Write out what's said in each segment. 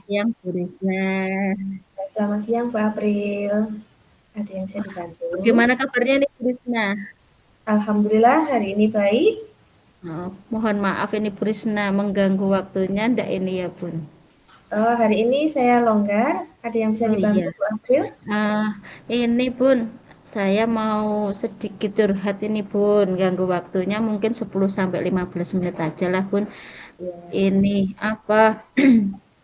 siang, Bu Risna. Selamat siang, Mbak April. Ada yang bisa dibantu? Bagaimana kabarnya nih, Bu Risna? Alhamdulillah hari ini baik. Mohon maaf ini Bu Risna mengganggu waktunya, ndak ini ya, Bun? Oh, hari ini saya longgar. Ada yang bisa Oh dibantu, iya, Bu April? Ah, ini Bun, saya mau sedikit curhat ini Bun, ganggu waktunya mungkin 10 sampai 15 menit aja lah Bun. Ya, Ini apa?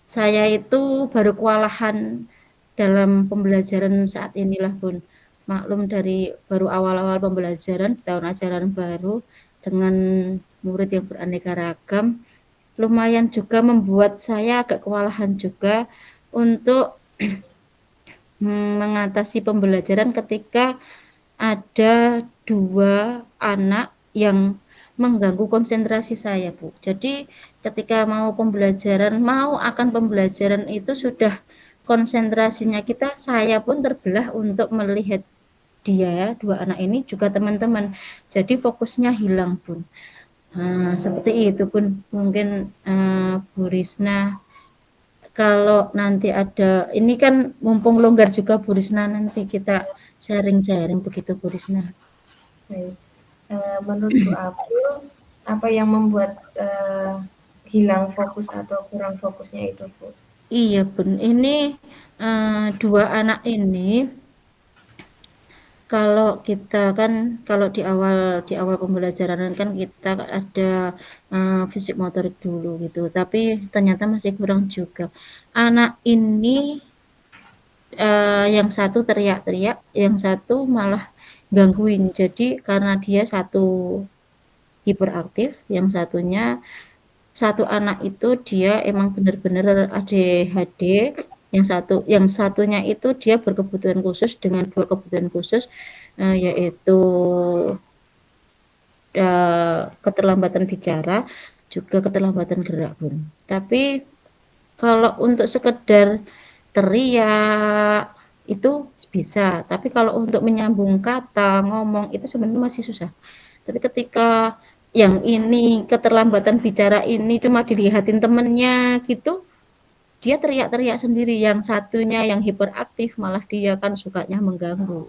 Saya itu baru kewalahan dalam pembelajaran saat inilah Bun. Maklum dari baru awal-awal pembelajaran di tahun ajaran baru dengan murid yang beraneka ragam, lumayan juga membuat saya agak kewalahan juga untuk mengatasi pembelajaran ketika ada dua anak yang mengganggu konsentrasi saya, Bu. Jadi ketika mau akan pembelajaran itu sudah konsentrasinya saya pun terbelah untuk melihat dia, dua anak ini juga teman-teman. Jadi fokusnya hilang, Bun. Nah, seperti itu pun mungkin Bu Risna, kalau nanti ada, ini kan mumpung longgar juga Bu Risna, nanti kita sharing-sharing begitu Bu Risna. baik. Menurut Bu April, apa yang membuat hilang fokus atau kurang fokusnya itu, Bu? Iya Bun, ini dua anak ini kalau kita kan kalau di awal pembelajaran kan kita ada fisik motorik dulu gitu, tapi ternyata masih kurang juga. Anak ini yang satu teriak-teriak, yang satu malah gangguin. Jadi karena dia satu hiperaktif, yang satu anak itu dia emang benar-benar ADHD, yang satunya itu dia berkebutuhan khusus dengan dua kebutuhan khusus, yaitu keterlambatan bicara, juga keterlambatan gerak, Bun. Tapi kalau untuk sekedar teriak itu bisa, tapi kalau untuk menyambung kata, ngomong itu sebenarnya masih susah. Tapi ketika yang ini keterlambatan bicara ini cuma dilihatin temennya gitu, dia teriak-teriak sendiri. Yang satunya yang hiperaktif malah dia kan sukanya mengganggu.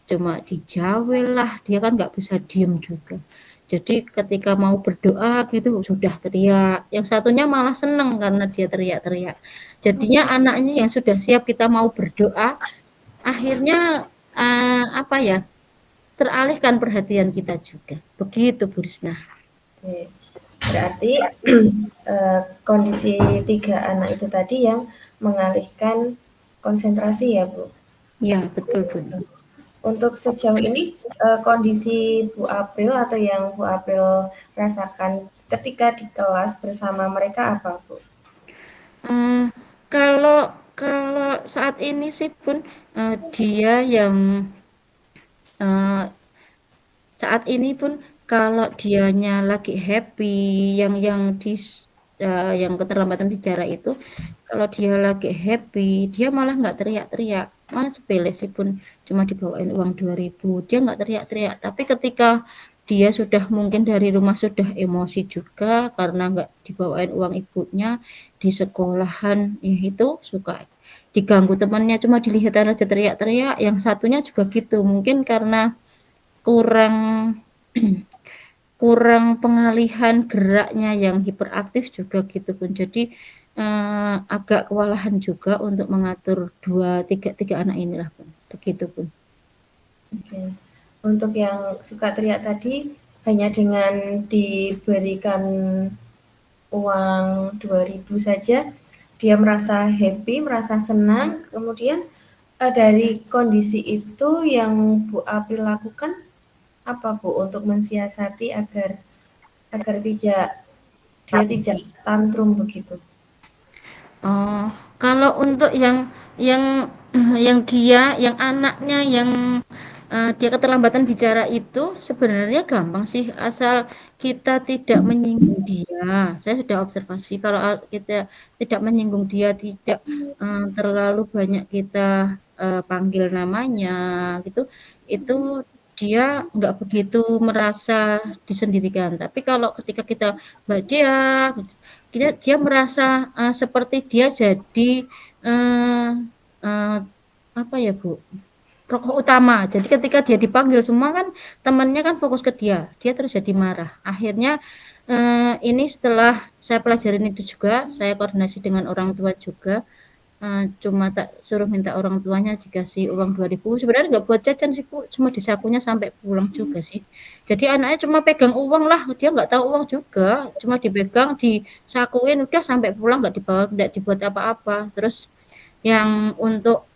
Cuma dijawel lah, dia kan nggak bisa diem juga. Jadi ketika mau berdoa gitu sudah teriak. Yang satunya malah seneng karena dia teriak-teriak. Jadinya anaknya yang sudah siap kita mau berdoa, akhirnya apa ya, teralihkan perhatian kita juga. Begitu Bu Risna. Oke. Berarti kondisi tiga anak itu tadi yang mengalihkan konsentrasi ya, Bu? Ya, betul Bu. Untuk sejauh ini kondisi Bu April atau yang Bu April rasakan ketika di kelas bersama mereka apa, Bu? Eee, kalau kalau saat ini sih pun, dia yang, eee, saat ini pun kalau dianya lagi happy, yang keterlambatan bicara itu, kalau dia lagi happy, dia malah nggak teriak-teriak, malah sepele sih pun, cuma dibawain uang 2.000, dia nggak teriak-teriak. Tapi ketika dia sudah mungkin dari rumah sudah emosi juga karena nggak dibawain uang ibunya, di sekolahan, ya itu suka diganggu temannya, cuma dilihat aja teriak-teriak, yang satunya juga gitu. Mungkin karena kurang kurang pengalihan geraknya yang hiperaktif juga gitu Bun. Jadi agak kewalahan juga untuk mengatur tiga anak inilah Bun. Begitu Bun. Oke. Untuk yang suka teriak tadi, hanya dengan diberikan uang 2.000 saja, dia merasa happy, merasa senang. Kemudian dari kondisi itu yang Bu April lakukan apa, Bu, untuk mensiasati agar agar dia tidak tantrum begitu? Oh, kalau untuk yang yang anaknya yang dia keterlambatan bicara itu sebenarnya gampang sih asal kita tidak menyinggung dia. Saya sudah observasi kalau kita tidak menyinggung dia, tidak terlalu banyak kita panggil namanya gitu, itu dia nggak begitu merasa disendirikan. Tapi kalau ketika kita Mbak dia, dia merasa seperti dia jadi uh, uh, apa ya Bu, rokok utama. Jadi ketika dia dipanggil semua kan temannya kan fokus ke dia, dia terus jadi marah. Akhirnya ini setelah saya pelajarin itu juga, saya koordinasi dengan orang tua juga. Cuma tak suruh minta orang tuanya dikasih uang 2.000, sebenarnya nggak buat jajan sih Bu, cuma disakunya sampai pulang juga sih. Jadi anaknya cuma pegang uang lah, dia nggak tahu uang juga, cuma dipegang, disakuin, udah sampai pulang nggak dibawa, nggak dibuat apa-apa. Terus yang untuk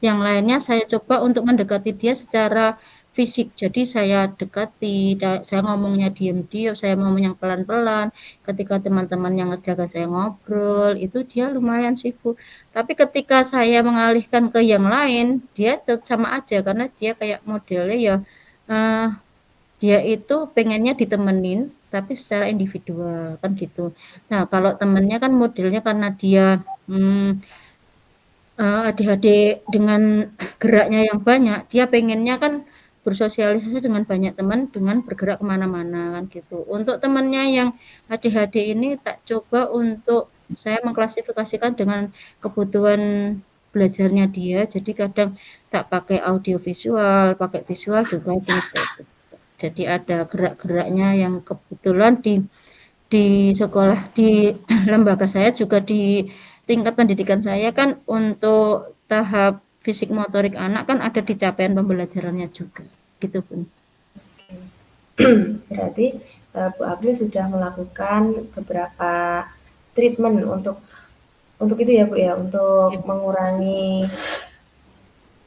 yang lainnya saya coba untuk mendekati dia secara fisik. Jadi saya dekati, saya ngomongnya diam-diam, saya ngomong yang pelan-pelan. Ketika teman-teman yang ngejaga saya ngobrol, itu dia lumayan sih Bu. Tapi ketika saya mengalihkan ke yang lain, dia sama aja karena dia kayak modelnya ya eh, dia itu pengennya ditemenin tapi secara individual kan gitu. Nah, kalau temennya kan modelnya karena dia adik-adik dengan geraknya yang banyak, dia pengennya kan bersosialisasi dengan banyak teman dengan bergerak kemana-mana kan gitu. Untuk temannya yang ADHD ini tak coba untuk saya mengklasifikasikan dengan kebutuhan belajarnya dia. Jadi kadang tak pakai audio visual, pakai visual juga kinestetik. Jadi ada gerak-geraknya yang kebetulan di sekolah di lembaga saya juga di tingkat pendidikan saya kan untuk tahap fisik motorik anak kan ada di capaian pembelajarannya juga gitu Bun. Berarti Bu April sudah melakukan beberapa treatment untuk itu ya Bu ya, untuk Ya, mengurangi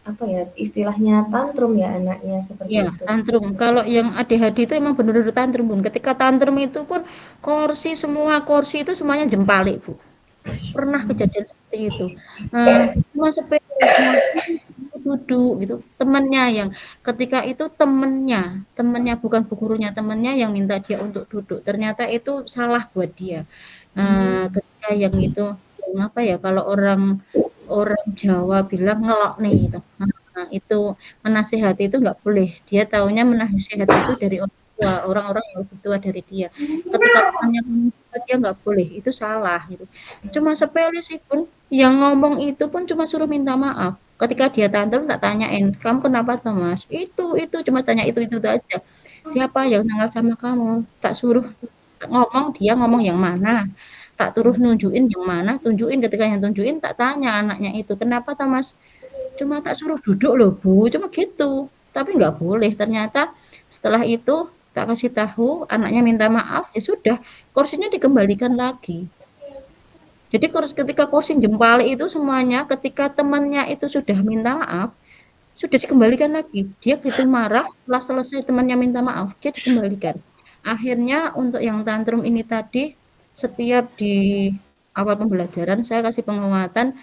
apa ya istilahnya tantrum ya anaknya seperti ya, itu. tantrum. Kalau yang ADHD itu emang benar-benar tantrum Bun. Ketika tantrum itu pun semua kursi itu semuanya jempalik Bu. Pernah kejadian seperti itu. Cuma sepele, cuma duduk gitu. Temennya yang ketika itu temennya bukan bu gurunya, temennya yang minta dia untuk duduk. Ternyata itu salah buat dia. Ketika yang itu yang apa ya? Kalau orang orang Jawa bilang ngelok nih itu. Itu menasihati itu nggak boleh. Dia taunya menasihati itu dari orang tua, orang-orang yang lebih tua dari dia. Ketika temannya ngomong dia nggak boleh, itu salah gitu. Cuma sepele sih Pun, yang ngomong itu pun cuma suruh minta maaf. Ketika dia tantrum tak tanyain, "Kamu kenapa tuh, Mas?" Itu, cuma tanya itu aja. "Siapa yang nanggal sama kamu?" Tak suruh ngomong, dia ngomong yang mana. Tak suruh nunjukin yang mana, tunjukin. Ketika yang tunjukin tak tanya anaknya itu, "Kenapa tuh, Mas?" Cuma tak suruh duduk loh Bu, cuma gitu. Tapi nggak boleh. Ternyata setelah itu tak kasih tahu, anaknya minta maaf, ya sudah, kursinya dikembalikan lagi. Jadi ketika kursi jempol itu semuanya, ketika temannya itu sudah minta maaf, sudah dikembalikan lagi. Dia gitu marah, setelah selesai temannya minta maaf, dia dikembalikan. Akhirnya untuk yang tantrum ini tadi, setiap di awal pembelajaran saya kasih penguatan,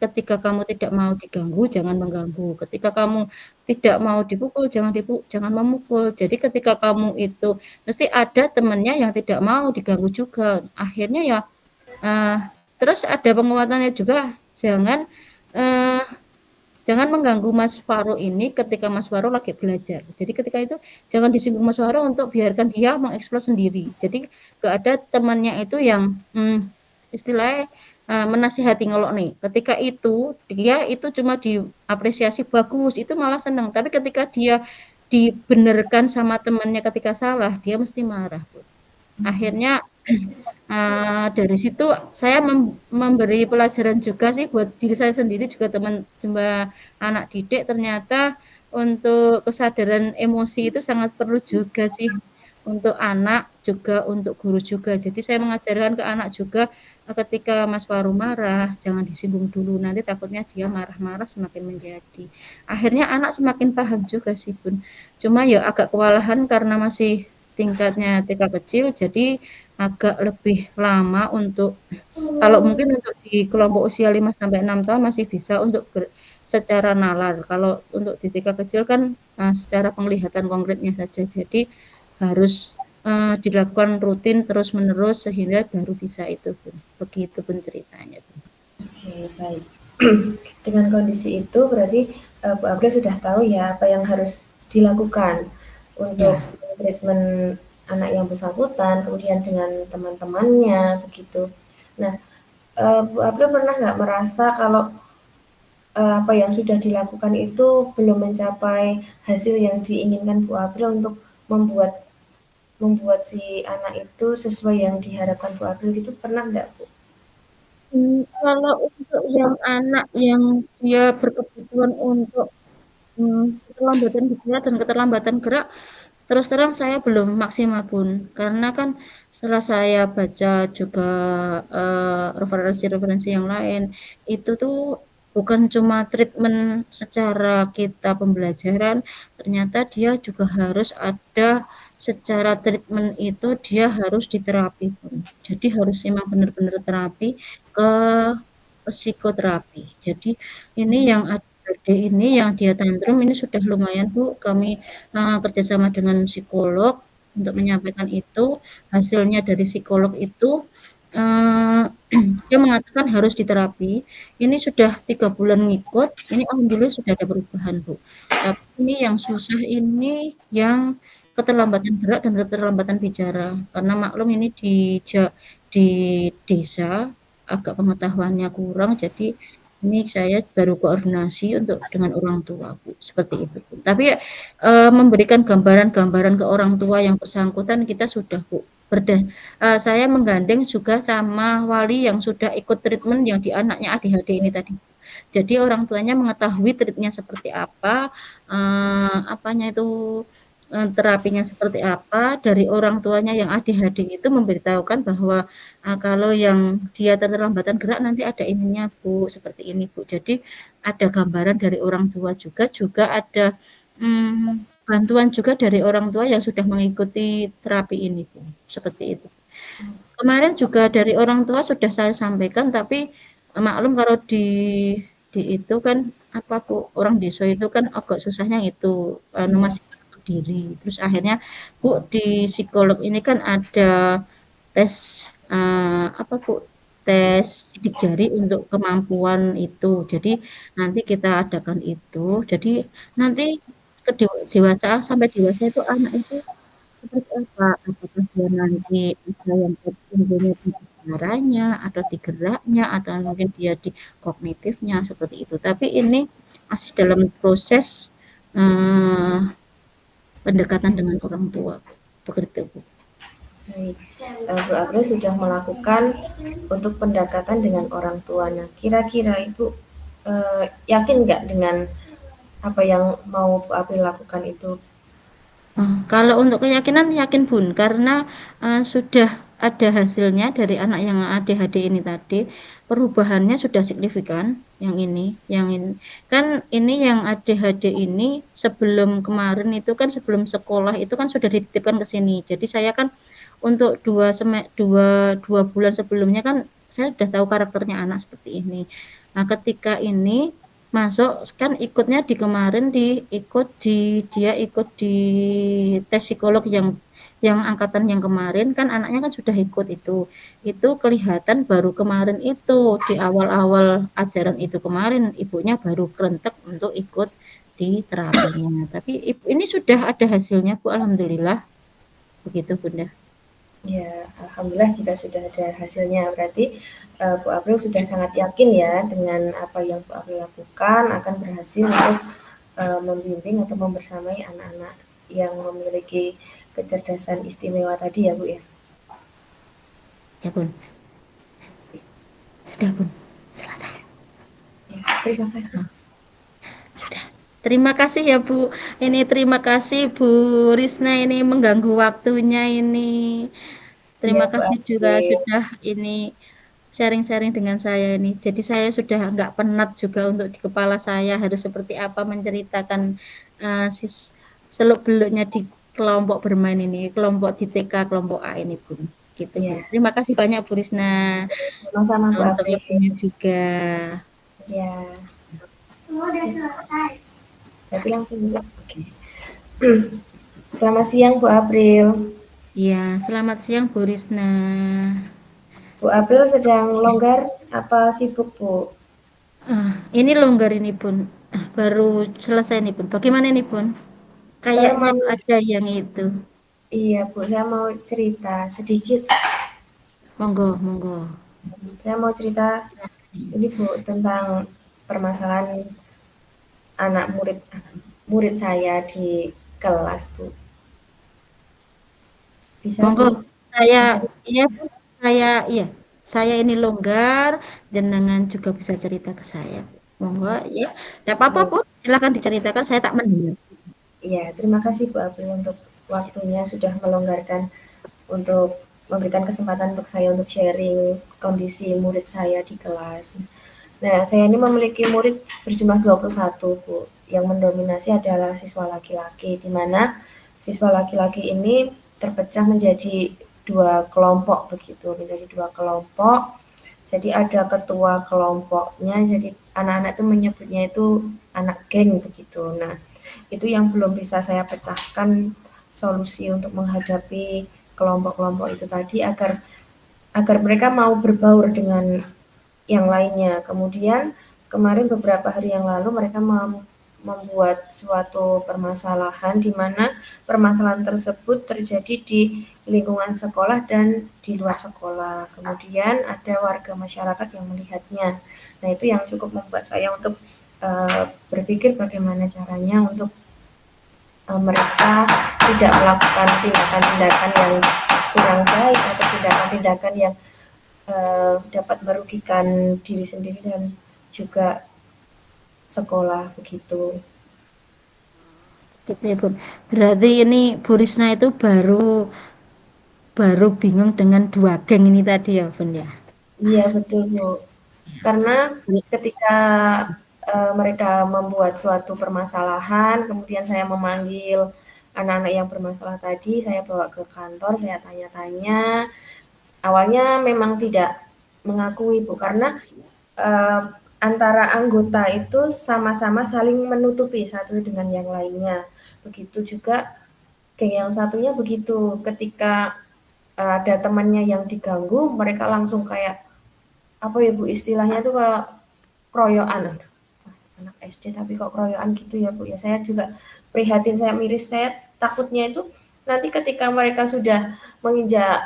ketika kamu tidak mau diganggu, jangan mengganggu. Ketika kamu tidak mau dipukul, jangan memukul. Jadi ketika kamu itu mesti ada temannya yang tidak mau diganggu juga. Akhirnya ya uh, terus ada penguatannya juga, jangan uh, jangan mengganggu Mas Faro ini ketika Mas Faro lagi belajar. Jadi ketika itu jangan disinggung Mas Faro untuk biarkan dia mengeksplor sendiri. Jadi gak ada temannya itu yang istilahnya menasihati ngelok nih. Ketika itu dia itu cuma diapresiasi bagus, itu malah senang. Tapi ketika dia dibenarkan sama temannya ketika salah, dia mesti marah. Akhirnya dari situ saya memberi pelajaran juga sih buat diri saya sendiri juga teman anak didik ternyata untuk kesadaran emosi itu sangat perlu juga sih untuk anak juga untuk guru juga. Jadi saya mengajarkan ke anak juga ketika Mas Waru marah jangan disinggung dulu nanti takutnya dia marah-marah semakin menjadi. Akhirnya anak semakin paham juga sih Bun. Cuma ya agak kewalahan karena masih tingkatnya TK kecil jadi agak lebih lama untuk kalau mungkin untuk di kelompok usia 5 sampai 6 tahun masih bisa untuk secara nalar. Kalau untuk di TK kecil kan secara penglihatan konkretnya saja. Jadi harus dilakukan rutin terus-menerus sehingga baru bisa itu Bun. Begitu Bun ceritanya. Oke, baik. Dengan kondisi itu berarti Bu April sudah tahu ya apa yang harus dilakukan untuk Ya, treatment anak yang bersangkutan, kemudian dengan teman-temannya, begitu. Nah, Bu April pernah nggak merasa kalau apa yang sudah dilakukan itu belum mencapai hasil yang diinginkan Bu April untuk membuat membuat si anak itu sesuai yang diharapkan Bu April gitu pernah nggak Bu? Kalau untuk yang anak yang dia berkebutuhan untuk, keterlambatan bicara dan keterlambatan gerak, terus terang saya belum maksimal Bun, karena kan setelah saya baca juga referensi-referensi yang lain, itu tuh bukan cuma treatment secara kita pembelajaran, ternyata dia juga harus ada secara treatment itu dia harus diterapi Bun. Jadi harus memang benar-benar terapi ke psikoterapi. Jadi ini yang ADHD ini yang dia tantrum ini sudah lumayan Bu, kami kerjasama dengan psikolog untuk menyampaikan itu. Hasilnya dari psikolog itu uh, dia mengatakan harus diterapi. Ini sudah 3 bulan ngikut, ini alhamdulillah sudah ada perubahan Bu. Tapi ini yang susah ini yang keterlambatan gerak dan keterlambatan bicara. Karena maklum ini di desa agak pengetahuannya kurang, jadi ini saya baru koordinasi untuk dengan orang tua Bu, seperti itu Bu. Tapi memberikan gambaran-gambaran ke orang tua yang bersangkutan kita sudah Bu. Saya menggandeng juga sama wali yang sudah ikut treatment yang di anaknya ADHD ini tadi. Jadi orang tuanya mengetahui treatnya seperti apa, apanya itu terapinya seperti apa dari orang tuanya yang ADHD itu memberitahukan bahwa kalau yang dia keterlambatan gerak nanti ada ininya Bu, seperti ini Bu. Jadi ada gambaran dari orang tua juga ada bantuan juga dari orang tua yang sudah mengikuti terapi ini Bu, seperti itu. Kemarin juga dari orang tua sudah saya sampaikan, tapi maklum kalau di itu kan apa Bu, orang desa itu kan agak susahnya itu Iya, masih diri. Terus akhirnya Bu di psikolog ini kan ada tes apa Bu, tes sidik jari untuk kemampuan itu. Jadi nanti kita adakan itu. Jadi nanti ke dewasa sampai dewasa itu anak itu seperti apa? Apakah dia nanti ada yang tertingginya di bicaranya, atau di geraknya, atau mungkin dia di kognitifnya, seperti itu. Tapi ini masih dalam proses eh, pendekatan dengan orang tua. Begitu, Bu. baik. Bu April sudah melakukan untuk pendekatan dengan orang tua. Nah, kira-kira Ibu yakin nggak dengan apa yang mau Bu April lakukan itu? Kalau untuk keyakinan yakin Bun, karena sudah ada hasilnya dari anak yang ADHD ini tadi, perubahannya sudah signifikan. Yang ini kan ini yang ADHD ini sebelum kemarin itu kan sebelum sekolah itu kan sudah dititipkan ke sini. Jadi saya kan untuk dua bulan sebelumnya kan saya sudah tahu karakternya anak seperti ini. Nah, ketika ini masuk kan ikutnya di kemarin dia ikut di tes psikolog yang angkatan yang kemarin kan anaknya kan sudah ikut itu kelihatan baru kemarin itu di awal-awal ajaran itu kemarin ibunya baru kerentek untuk ikut di terapinya tapi ini sudah ada hasilnya Bu alhamdulillah begitu Bunda. Ya, alhamdulillah jika sudah ada hasilnya. Berarti Bu April sudah sangat yakin ya dengan apa yang Bu April lakukan akan berhasil untuk membimbing atau membersamai anak-anak yang memiliki kecerdasan istimewa tadi ya Bu ya. Ya Bun, sudah Bun, selesai. Ya, terima kasih. Sudah. Terima kasih ya Bu. Ini terima kasih Bu Risna ini mengganggu waktunya ini. Ya Terima Bu kasih juga April. sudah ini sharing-sharing dengan saya ini. Jadi saya sudah nggak penat juga untuk di kepala saya harus seperti apa menceritakan seluk-beluknya di kelompok bermain ini, kelompok di TK, kelompok A ini Bu. Gitu Bu. Ya, Terima kasih banyak Bu Risna sama-sama Bu untuk April. waktunya juga. Ya, berarti langsung Bu. Oke. Selamat siang Bu April. Ya, selamat siang Bu Risna. Bu April sedang longgar apa sibuk Bu? Ini longgar ini Bun. Baru selesai nih Bun. Bagaimana nih Bun? Saya Kayaknya mau ada yang itu. Iya Bu, saya mau cerita sedikit. Monggo, monggo. Saya mau cerita ini Bu tentang permasalahan anak murid murid saya di kelas Bu. Bisa Monggo, Bu? saya Ada iya, saya iya, saya ini longgar, jenengan juga bisa cerita ke saya. Monggo, ya. Tidak apa-apa, baik. Bu. Silakan diceritakan, saya tak mendengar. Iya, terima kasih Bu April untuk waktunya sudah melonggarkan untuk memberikan kesempatan untuk saya untuk sharing kondisi murid saya di kelas. Nah, saya ini memiliki murid berjumlah 21, Bu. Yang mendominasi adalah siswa laki-laki, di mana siswa laki-laki ini terpecah menjadi dua kelompok begitu, menjadi dua kelompok. Jadi ada ketua kelompoknya, jadi anak-anak itu menyebutnya itu anak geng begitu. Nah, itu yang belum bisa saya pecahkan solusi untuk menghadapi kelompok-kelompok itu tadi agar agar mereka mau berbaur dengan yang lainnya. Kemudian kemarin beberapa hari yang lalu mereka membuat suatu permasalahan di mana permasalahan tersebut terjadi di lingkungan sekolah dan di luar sekolah. Kemudian ada warga masyarakat yang melihatnya. Nah, itu yang cukup membuat saya untuk berpikir bagaimana caranya untuk mereka tidak melakukan tindakan-tindakan yang kurang baik atau tindakan-tindakan yang dapat merugikan diri sendiri dan juga sekolah begitu. Gitu ya, Bun. Berarti ini Bu Risna itu baru baru bingung dengan dua geng ini tadi ya, Bun ya. Iya betul Bu. Karena ketika mereka membuat suatu permasalahan, kemudian saya memanggil anak-anak yang bermasalah tadi, saya bawa ke kantor, saya tanya-tanya. Awalnya memang tidak mengakui Bu, karena eh, antara anggota itu sama-sama saling menutupi satu dengan yang lainnya. Begitu juga geng yang satunya begitu. Ketika ada temannya yang diganggu, mereka langsung kayak apa ya Bu istilahnya tuh kayak kroyokan. Anak SD tapi kok kroyokan gitu ya Bu ya. Saya juga prihatin, saya miris, saya takutnya itu nanti ketika mereka sudah menginjak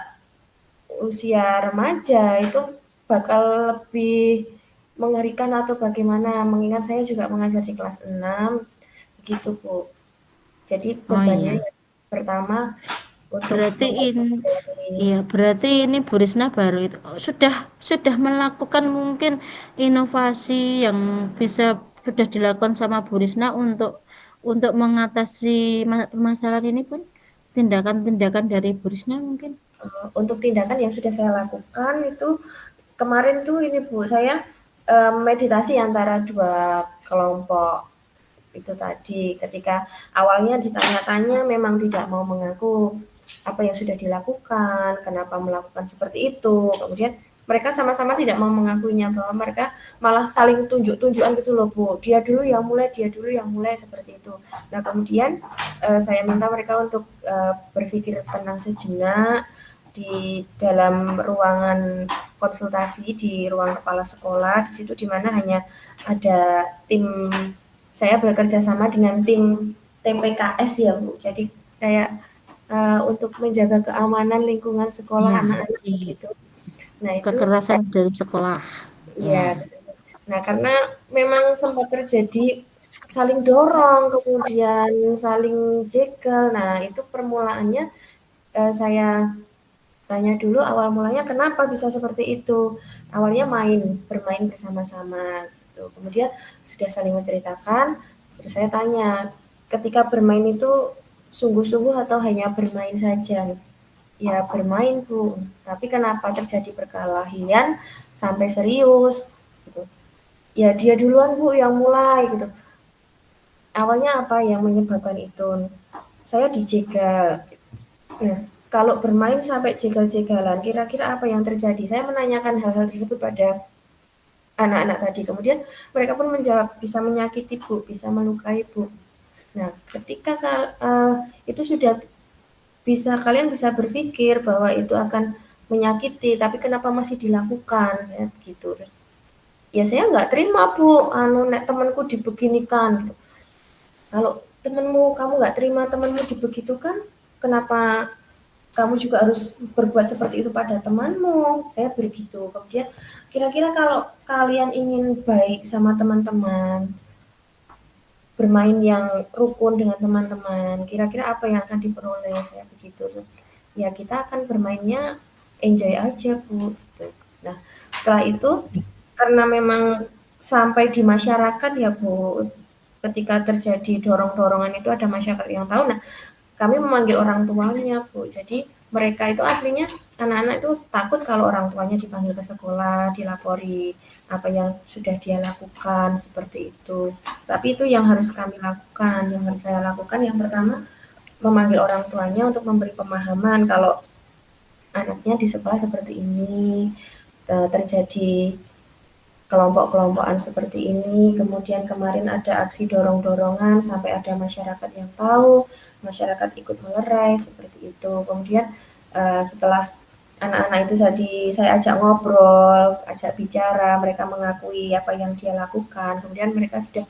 usia remaja itu bakal lebih mengerikan atau bagaimana, mengingat saya juga mengajar di kelas 6 begitu Bu. Jadi Oh bebannya iya. yang pertama untuk Berarti ini mengevaluasi. iya, berarti ini Bu Risna baru itu sudah melakukan mungkin inovasi yang bisa sudah dilakukan sama Bu Risna untuk mengatasi masalah ini pun tindakan-tindakan dari Bu Risna mungkin. Untuk tindakan yang sudah saya lakukan itu kemarin tuh ini Bu, saya meditasi antara dua kelompok itu tadi. Ketika awalnya ditanya-tanya memang tidak mau mengaku apa yang sudah dilakukan, kenapa melakukan seperti itu. Kemudian mereka sama-sama tidak mau mengakuinya, bahwa mereka malah saling tunjuk-tunjukan gitu loh Bu. Dia dulu yang mulai seperti itu. Nah kemudian saya minta mereka untuk berpikir tenang sejenak di dalam ruangan konsultasi di ruang kepala sekolah, di situ di mana hanya ada tim, saya bekerja sama dengan tim TPKS ya Bu. Jadi kayak untuk menjaga keamanan lingkungan sekolah Ya, anak-anak di begitu. Nah itu kekerasan dalam sekolah. Ya. iya. Nah karena memang sempat terjadi saling dorong, kemudian saling jegal. Nah itu permulaannya saya tanya dulu awal mulanya kenapa bisa seperti itu. Awalnya bermain bersama-sama gitu. Kemudian sudah saling menceritakan, terus saya tanya, ketika bermain itu sungguh-sungguh atau hanya bermain saja? Ya bermain Bu, tapi kenapa terjadi perkelahian sampai serius gitu. Ya dia duluan Bu yang mulai gitu. Awalnya apa yang menyebabkan itu? Saya dijegal. Nah, kalau bermain sampai jegal-jegalan, kira-kira apa yang terjadi? Saya menanyakan hal-hal tersebut pada anak-anak tadi. Kemudian mereka pun menjawab, bisa menyakiti Bu, bisa melukai Bu. Nah, ketika itu sudah bisa, kalian bisa berpikir bahwa itu akan menyakiti, tapi kenapa masih dilakukan? Ya, gitu. Ya saya nggak terima Bu, nek temanku dibeginikan. Gitu. Kalau temenmu, kamu nggak terima temenmu dibegitukan, kenapa? kamu juga harus berbuat seperti itu pada temanmu, saya begitu. Kemudian kira-kira kalau kalian ingin baik sama teman-teman, bermain yang rukun dengan teman-teman, kira-kira apa yang akan diperoleh? Saya begitu. Ya kita akan bermainnya enjoy aja Bu. Gitu. Nah setelah itu karena memang sampai di masyarakat ya Bu, ketika terjadi dorong-dorongan itu ada masyarakat yang tahu. Nah kami memanggil orang tuanya Bu. Jadi mereka itu aslinya anak-anak itu takut kalau orang tuanya dipanggil ke sekolah, dilapori apa yang sudah dia lakukan seperti itu. Tapi itu yang harus kami lakukan, yang harus saya lakukan yang pertama memanggil orang tuanya untuk memberi pemahaman kalau anaknya di sekolah seperti ini, terjadi kelompok-kelompokan seperti ini. Kemudian kemarin ada aksi dorong-dorongan sampai ada masyarakat yang tahu, masyarakat ikut melerai seperti itu. Kemudian setelah anak-anak itu tadi saya ajak ngobrol, ajak bicara, mereka mengakui apa yang dia lakukan. Kemudian mereka sudah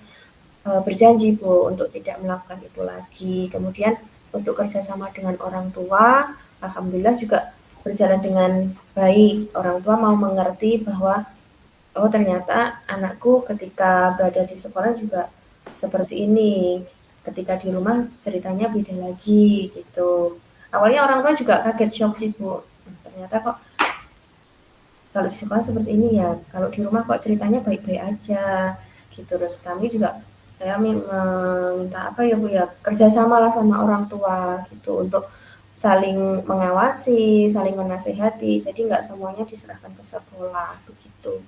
berjanji Bu untuk tidak melakukan itu lagi. Kemudian untuk kerjasama dengan orang tua, alhamdulillah juga berjalan dengan baik. Orang tua mau mengerti bahwa oh ternyata anakku ketika berada di sekolah juga seperti ini. Ketika di rumah ceritanya beda lagi gitu. Awalnya orang tua juga kaget shock sih Bu. Ternyata kok kalau di sekolah seperti ini ya, kalau di rumah kok ceritanya baik-baik aja gitu. Terus kami juga saya minta apa ya Bu ya kerjasama lah sama orang tua gitu untuk saling mengawasi, saling menasehati. Jadi nggak semuanya diserahkan ke sekolah begitu.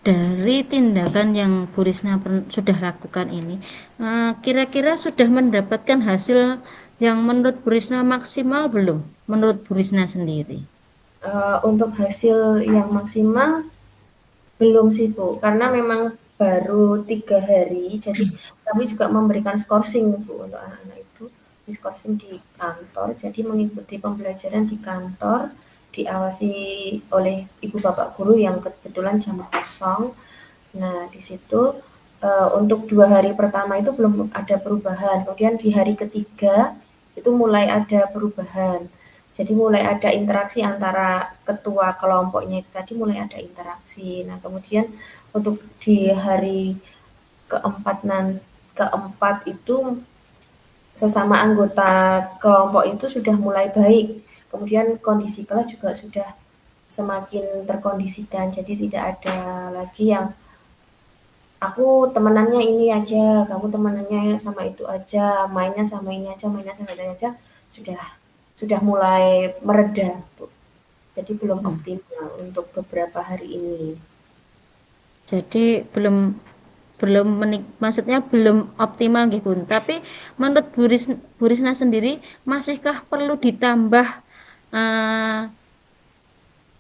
Dari tindakan yang Bu Risna sudah lakukan ini, kira-kira sudah mendapatkan hasil yang menurut Bu Risna maksimal belum? Menurut Bu Risna sendiri? Untuk hasil yang maksimal belum sih Bu, karena memang baru 3 hari, jadi kami juga memberikan skorsing Bu untuk anak-anak itu, diskorsing di kantor, jadi mengikuti pembelajaran di kantor, diawasi oleh ibu bapak guru yang kebetulan jam kosong. Nah di situ untuk 2 hari pertama itu belum ada perubahan, kemudian di hari ketiga itu mulai ada perubahan. Jadi mulai ada interaksi antara ketua kelompoknya itu tadi mulai ada interaksi. Nah kemudian untuk di hari keempat keempat itu sesama anggota kelompok itu sudah mulai baik. Kemudian kondisi kelas juga sudah semakin terkondisikan. Jadi tidak ada lagi yang aku temenannya ini aja, kamu temenannya sama itu aja, mainnya sama ini aja, mainnya sama itu aja, sudah mulai mereda, Bu. Jadi belum Hmm. optimal untuk beberapa hari ini. Jadi belum belum maksudnya belum optimal gitu. Tapi menurut Bu Risna sendiri masihkah perlu ditambah eh,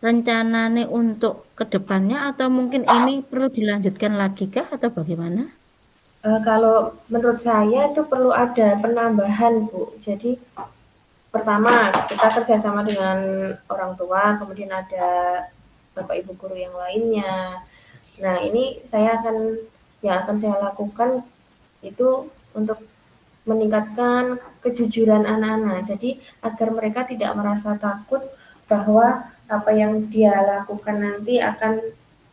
rencananya untuk kedepannya atau mungkin ini perlu dilanjutkan lagi kah atau bagaimana? Kalau menurut saya itu perlu ada penambahan, Bu. Jadi pertama kita kerjasama dengan orang tua, kemudian ada bapak ibu guru yang lainnya. Nah ini yang akan saya lakukan itu untuk meningkatkan kejujuran anak-anak. Jadi agar mereka tidak merasa takut bahwa apa yang dia lakukan nanti akan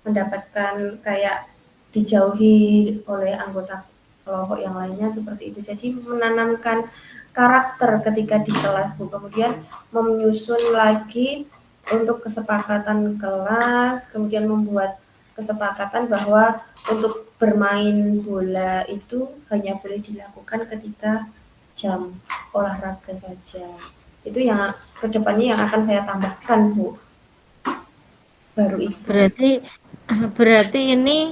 mendapatkan kayak dijauhi oleh anggota kelompok yang lainnya seperti itu. Jadi menanamkan karakter ketika di kelas Bu. Kemudian menyusun lagi untuk kesepakatan kelas, kemudian membuat kesepakatan bahwa untuk bermain bola itu hanya boleh dilakukan ketika jam olahraga saja. Itu yang kedepannya yang akan saya tambahkan Bu. Baru itu. Berarti berarti ini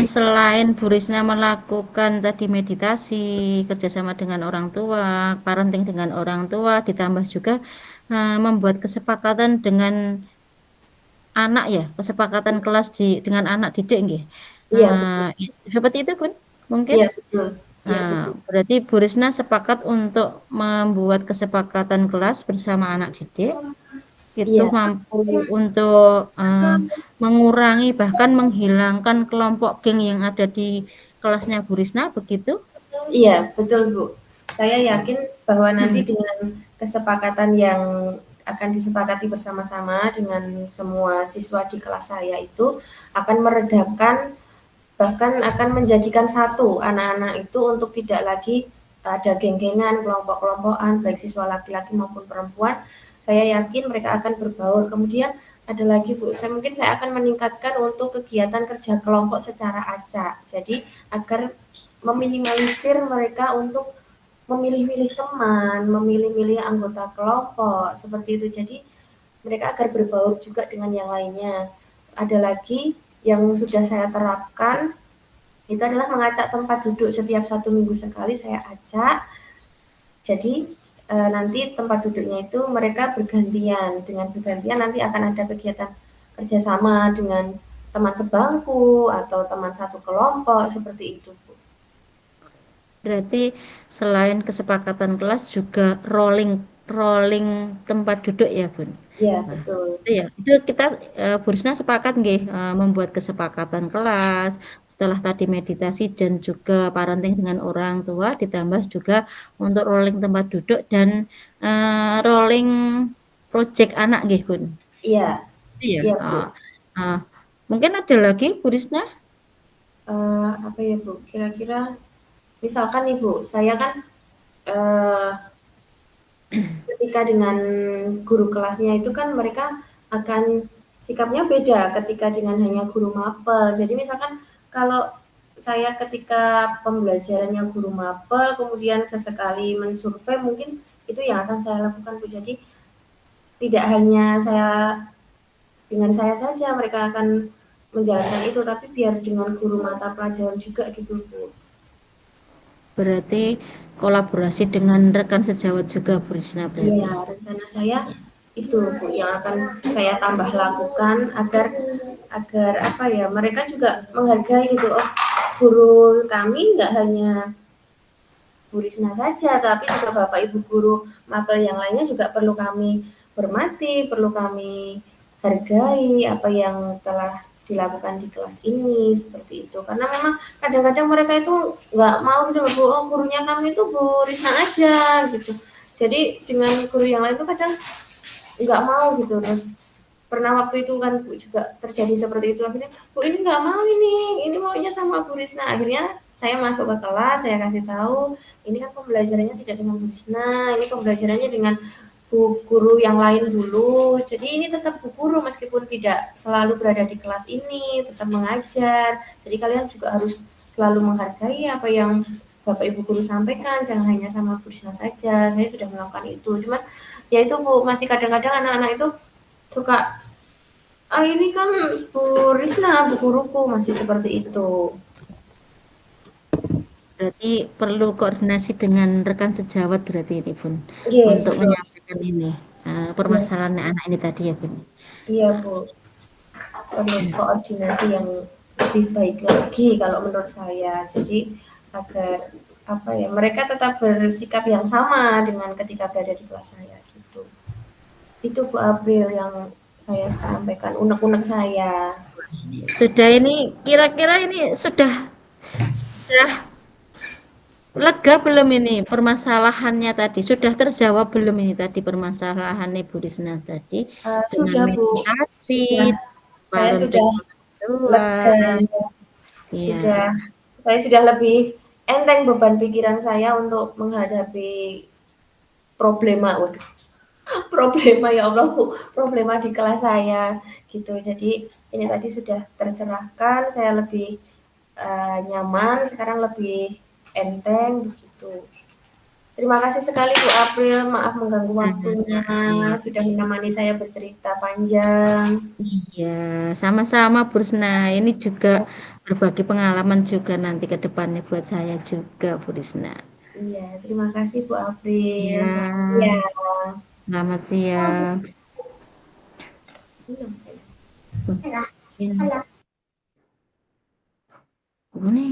selain Bu Risna melakukan tadi meditasi, kerjasama dengan orang tua, parenting dengan orang tua, ditambah juga membuat kesepakatan dengan anak ya, kesepakatan kelas dengan anak didik nggih. Iya betul. Seperti itu Bun, mungkin? Iya betul. Iya Nah, betul. berarti Bu Risna sepakat untuk membuat kesepakatan kelas bersama anak didik itu Iya. mampu untuk mengurangi bahkan menghilangkan kelompok geng yang ada di kelasnya Bu Risna begitu? Iya, betul Bu. Saya yakin bahwa nanti Mhm. dengan kesepakatan yang akan disepakati bersama-sama dengan semua siswa di kelas saya itu akan meredakan, bahkan akan menjadikan satu anak-anak itu untuk tidak lagi ada geng-gengan, kelompok-kelompokan, baik siswa laki-laki maupun perempuan. Saya yakin mereka akan berbaur. Kemudian ada lagi Bu, saya akan meningkatkan untuk kegiatan kerja kelompok secara acak. Jadi agar meminimalisir mereka untuk memilih-milih teman, memilih-milih anggota kelompok, seperti itu. Jadi mereka agar berbaur juga dengan yang lainnya. Ada lagi yang sudah saya terapkan, itu adalah mengacak tempat duduk setiap 1 minggu sekali saya acak. Jadi nanti tempat duduknya itu mereka bergantian. Dengan bergantian nanti akan ada kegiatan kerjasama dengan teman sebangku atau teman satu kelompok seperti itu. Berarti selain kesepakatan kelas juga rolling rolling tempat duduk ya, Bun? Ya, Wah, betul. itu ya. Itu kita Bu Risna sepakat nggih membuat kesepakatan kelas, setelah tadi meditasi dan juga parenting dengan orang tua, ditambah juga untuk rolling tempat duduk dan rolling project anak nggih, Bun. Iya, Iya. iya Bu. Ah, mungkin ada lagi Bu Risna? Apa ya Bu? Kira-kira misalkan nih Bu, saya kan eh, ketika dengan guru kelasnya itu kan mereka akan sikapnya beda ketika dengan hanya guru mapel. Jadi misalkan kalau saya ketika pembelajarannya guru mapel, kemudian sesekali mensurvei, mungkin itu yang akan saya lakukan Bu. Jadi tidak hanya saya dengan saya saja mereka akan menjalankan itu, tapi biar dengan guru mata pelajaran juga gitu Bu. Berarti kolaborasi dengan rekan sejawat juga Bu Risna Iya, berarti. rencana saya itu Bu yang akan saya tambah lakukan agar agar apa ya mereka juga menghargai gitu. Oh, guru kami nggak hanya Bu Risna saja, tapi juga Bapak Ibu guru mapel yang lainnya juga perlu kami hormati, perlu kami hargai apa yang telah dilakukan di kelas ini seperti itu. Karena memang kadang-kadang mereka itu nggak mau gitu, Bu. Oh, gurunya kami itu Bu Risna aja gitu. Jadi dengan guru yang lain itu kadang nggak mau gitu. Terus pernah waktu itu kan Bu juga terjadi seperti itu, akhirnya Bu ini nggak mau, ini maunya sama Bu Risna. Akhirnya saya masuk ke kelas, saya kasih tahu ini kan pembelajarannya tidak dengan Bu Risna, ini pembelajarannya dengan bu guru yang lain dulu. Jadi ini tetap bu guru meskipun tidak selalu berada di kelas ini, tetap mengajar. Jadi kalian juga harus selalu menghargai apa yang Bapak Ibu guru sampaikan, jangan hanya sama Bu Risna saja. Saya sudah melakukan itu. Cuman ya itu Bu, masih kadang-kadang anak-anak itu suka ini kan Bu Risna, bu guruku masih seperti itu. Berarti perlu koordinasi dengan rekan sejawat berarti ini Bun Iya, untuk betul. menyampaikan ini Iya, permasalahan anak ini tadi ya Bun. iya Bu. Perlu koordinasi yang lebih baik lagi kalau menurut saya. Jadi agar apa ya mereka tetap bersikap yang sama dengan ketika berada di kelas saya gitu. Itu Bu April yang saya sampaikan unek-unek saya. Sudah ini kira-kira ini sudah lega belum ini permasalahannya tadi? Sudah terjawab belum ini tadi permasalahan Ibu Risna tadi dengan Sudah Bu, meditasi, sudah saya parenting sudah orang tua. lega, Iya, sudah saya sudah lebih enteng beban pikiran saya untuk menghadapi problema. Waduh, problema ya Allah Bu, problema di kelas saya gitu. Jadi ini tadi sudah tercerahkan, saya lebih nyaman, sekarang lebih enteng begitu. Terima kasih sekali Bu April, maaf mengganggu waktunya, sama-sama. sudah menemani saya bercerita panjang. Iya, sama-sama Bu Risna. Ini juga berbagi pengalaman juga nanti ke depannya buat saya juga Bu Risna. Iya, terima kasih Bu April. Selamat Ya, siang. selamat siang. Iya. Tuh, ini. Ini.